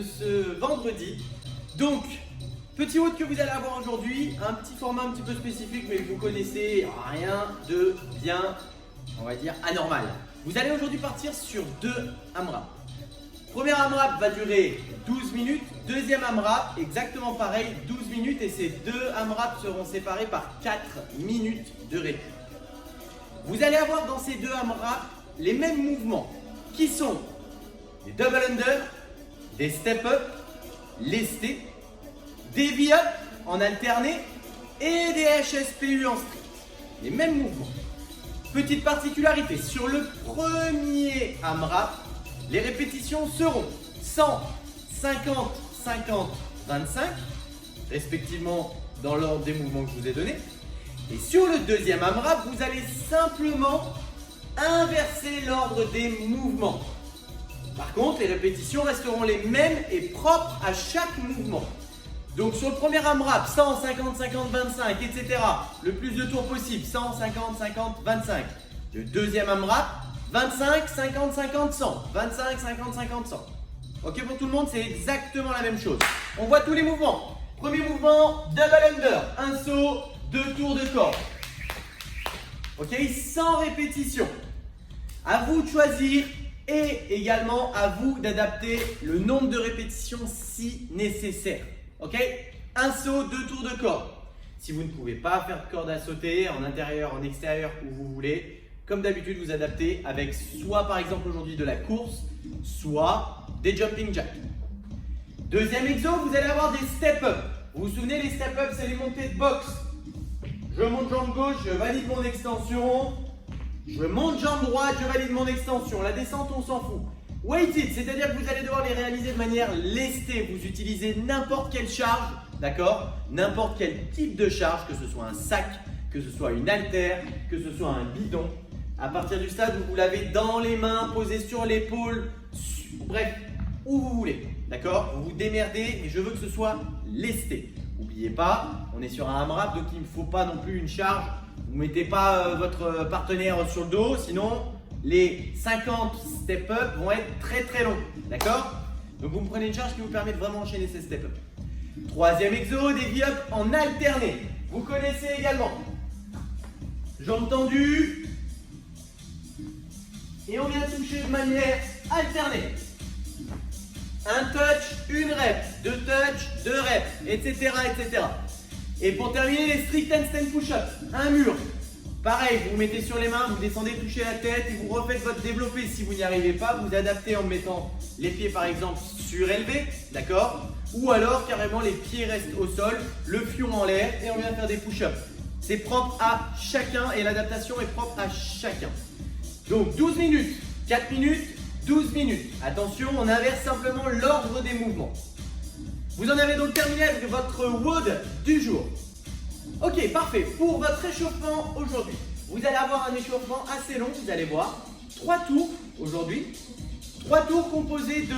de ce vendredi. Donc, petit WOD que vous allez avoir aujourd'hui, un petit format un petit peu spécifique, mais vous connaissez, rien de bien, on va dire, anormal. Vous allez aujourd'hui partir sur 2 AMRAP. Premier AMRAP va durer 12 minutes, deuxième AMRAP, exactement pareil, 12 minutes, et ces 2 AMRAP seront séparés par 4 minutes de répit. Vous allez avoir dans ces 2 AMRAP les mêmes mouvements qui sont des double under, des step up, lestés, des V-up en alterné et des HSPU en street. Les mêmes mouvements. Petite particularité, sur le premier AMRAP, les répétitions seront 100, 50, 50, 25, respectivement dans l'ordre des mouvements que je vous ai donnés. Et sur le deuxième AMRAP, vous allez simplement inverser l'ordre des mouvements. Par contre, les répétitions resteront les mêmes et propres à chaque mouvement. Donc sur le premier AMRAP, 100, 50, 50, 25, etc. Le plus de tours possible, 100, 50, 50, 25. Le deuxième AMRAP, 25, 50, 50, 100. 25, 50, 50, 100. Ok pour tout le monde, c'est exactement la même chose. On voit tous les mouvements. Premier mouvement, double under, un saut, 2 tours de corde. Ok, sans répétition. À vous de choisir et également à vous d'adapter le nombre de répétitions si nécessaire. Ok, un saut, 2 tours de corde. Si vous ne pouvez pas faire de corde à sauter en intérieur, en extérieur, où vous voulez, comme d'habitude, vous adaptez avec soit par exemple aujourd'hui de la course, soit des jumping jacks. Deuxième exo, vous allez avoir des step up. Vous vous souvenez, les step up, c'est les montées de boxe. Je monte jambe gauche, je valide mon extension. Je monte jambe droite, je valide mon extension. La descente, on s'en fout. Weighted, c'est-à-dire que vous allez devoir les réaliser de manière lestée. Vous utilisez n'importe quelle charge, d'accord? N'importe quel type de charge, que ce soit un sac, que ce soit une haltère, que ce soit un bidon. À partir du stade où vous l'avez dans les mains, posé sur l'épaule, bref, où vous voulez, d'accord? Vous vous démerdez et je veux que ce soit lesté. N'oubliez pas, on est sur un AMRAP, donc il ne faut pas non plus une charge. Vous ne mettez pas votre partenaire sur le dos, sinon les 50 step-up vont être très très longs. D'accord? Donc vous me prenez une charge qui vous permet de vraiment enchaîner ces step-up. Troisième exo, des V-up en alterné. Vous connaissez également. Jambes tendues. Et on vient toucher de manière alternée. Un touch, une rep, 2 touch, 2 reps, etc., etc. Et pour terminer, les strict handstand push-up, un mur. Pareil, vous vous mettez sur les mains, vous descendez, touchez la tête et vous refaites votre développé. Si vous n'y arrivez pas, vous adaptez en mettant les pieds par exemple surélevés, d'accord? Ou alors carrément les pieds restent au sol, le fion en l'air et on vient faire des push-ups. C'est propre à chacun et l'adaptation est propre à chacun. Donc 12 minutes, 4 minutes, 12 minutes. Attention, on inverse simplement l'ordre des mouvements. Vous en avez donc terminé avec votre WOD du jour. Ok, parfait. Pour votre échauffement aujourd'hui, vous allez avoir un échauffement assez long, vous allez voir. 3 tours aujourd'hui. 3 tours composés de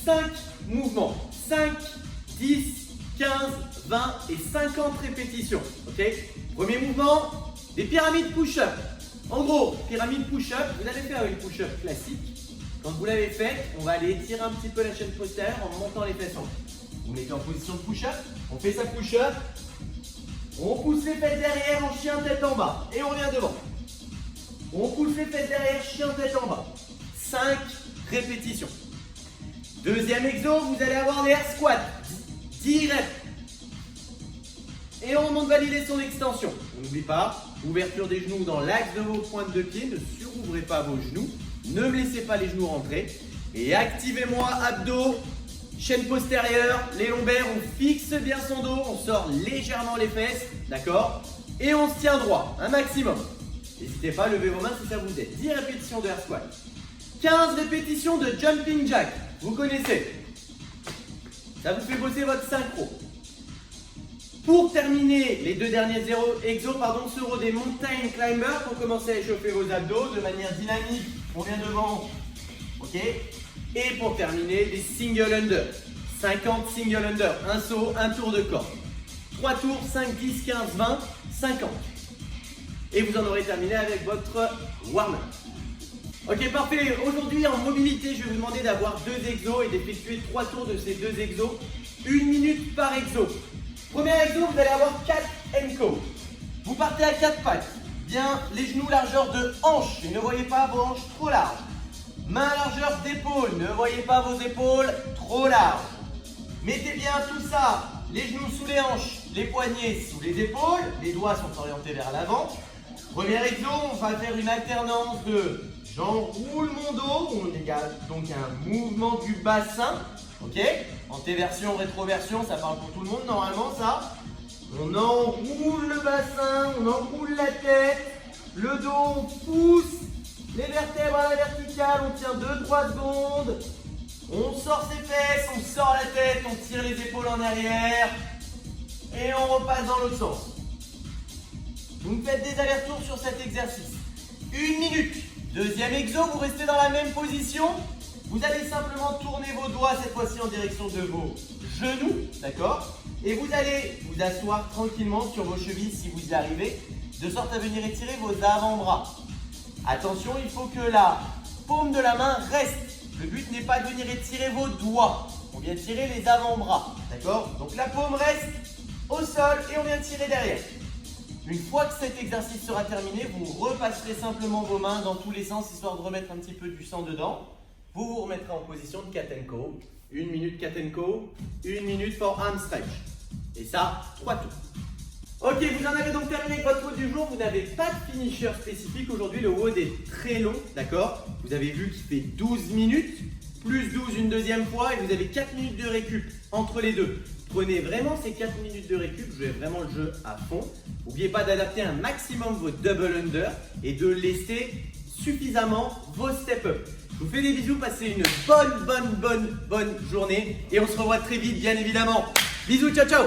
5 mouvements. 5, 10, 15, 20 et 50 répétitions. Ok. Premier mouvement, des pyramides push-up. En gros, pyramide push-up, vous allez faire une push-up classique. Quand vous l'avez fait, on va aller étirer un petit peu la chaîne postérieure en montant les fesses en haut. Vous mettez en position de push-up, on fait sa push-up, on pousse les fesses derrière en chien tête en bas et on revient devant. On pousse les fesses derrière, chien tête en bas. 5 répétitions. Deuxième exo, vous allez avoir les air squats, 10 reps. Et on remonte valider son extension. On n'oublie pas, ouverture des genoux dans l'axe de vos pointes de pied, ne surouvrez pas vos genoux, ne me laissez pas les genoux rentrer. Et activez-moi abdos, chaîne postérieure, les lombaires, on fixe bien son dos, on sort légèrement les fesses, d'accord? Et on se tient droit, un maximum. N'hésitez pas à lever vos mains si ça vous aide. 10 répétitions de air squat. 15 répétitions de jumping jack, vous connaissez. Ça vous fait bosser votre synchro. Pour terminer, les 2 derniers exos seront des mountain climbers pour commencer à échauffer vos abdos de manière dynamique. On vient devant, ok? Et pour terminer, des single under. 50 single under, un saut, un tour de corde. 3 tours, 5, 10, 15, 20, 50. Et vous en aurez terminé avec votre warm-up. Ok, parfait. Aujourd'hui, en mobilité, je vais vous demander d'avoir 2 exos et d'effectuer 3 tours de ces 2 exos. 1 minute par exo. Premier exo, vous allez avoir 4 NCO. Vous partez à 4 pattes. Bien les genoux largeur de hanche. Et ne voyez pas vos hanches trop larges. Main largeur d'épaule. Ne voyez pas vos épaules trop larges. Mettez bien tout ça. Les genoux sous les hanches, les poignets sous les épaules. Les doigts sont orientés vers l'avant. Premier exo, on va faire une alternance de j'enroule mon dos, on égale donc un mouvement du bassin, ok? Antéversion, rétroversion, ça parle pour tout le monde normalement ça. On enroule le bassin, on enroule la tête, le dos, on pousse les vertèbres à la verticale, on tient 2-3 secondes. On sort ses fesses, on sort la tête, on tire les épaules en arrière et on repasse dans l'autre sens. Vous me faites des allers-retours sur cet exercice. 1 minute. Deuxième exo, vous restez dans la même position. Vous allez simplement tourner vos doigts cette fois-ci en direction de vos genoux, d'accord? Et vous allez vous asseoir tranquillement sur vos chevilles si vous y arrivez, de sorte à venir étirer vos avant-bras. Attention, il faut que la paume de la main reste. Le but n'est pas de venir étirer vos doigts. On vient tirer les avant-bras, d'accord? Donc la paume reste au sol et on vient tirer derrière. Une fois que cet exercice sera terminé, vous repasserez simplement vos mains dans tous les sens, histoire de remettre un petit peu du sang dedans. Vous vous remettrez en position de cat and co. 1 minute cat and co, 1 minute for arm stretch. Et ça, 3 tours. Ok, vous en avez donc terminé avec votre WOD du jour. Vous n'avez pas de finisher spécifique aujourd'hui. Le WOD est très long, d'accord? Vous avez vu qu'il fait 12 minutes, plus 12 une deuxième fois, et vous avez 4 minutes de récup entre les deux. Prenez vraiment ces 4 minutes de récup, jouez vraiment le jeu à fond. N'oubliez pas d'adapter un maximum vos double under et de laisser suffisamment vos step up. Je vous fais des bisous, passez une bonne journée et on se revoit très vite bien évidemment. Bisous, ciao ciao.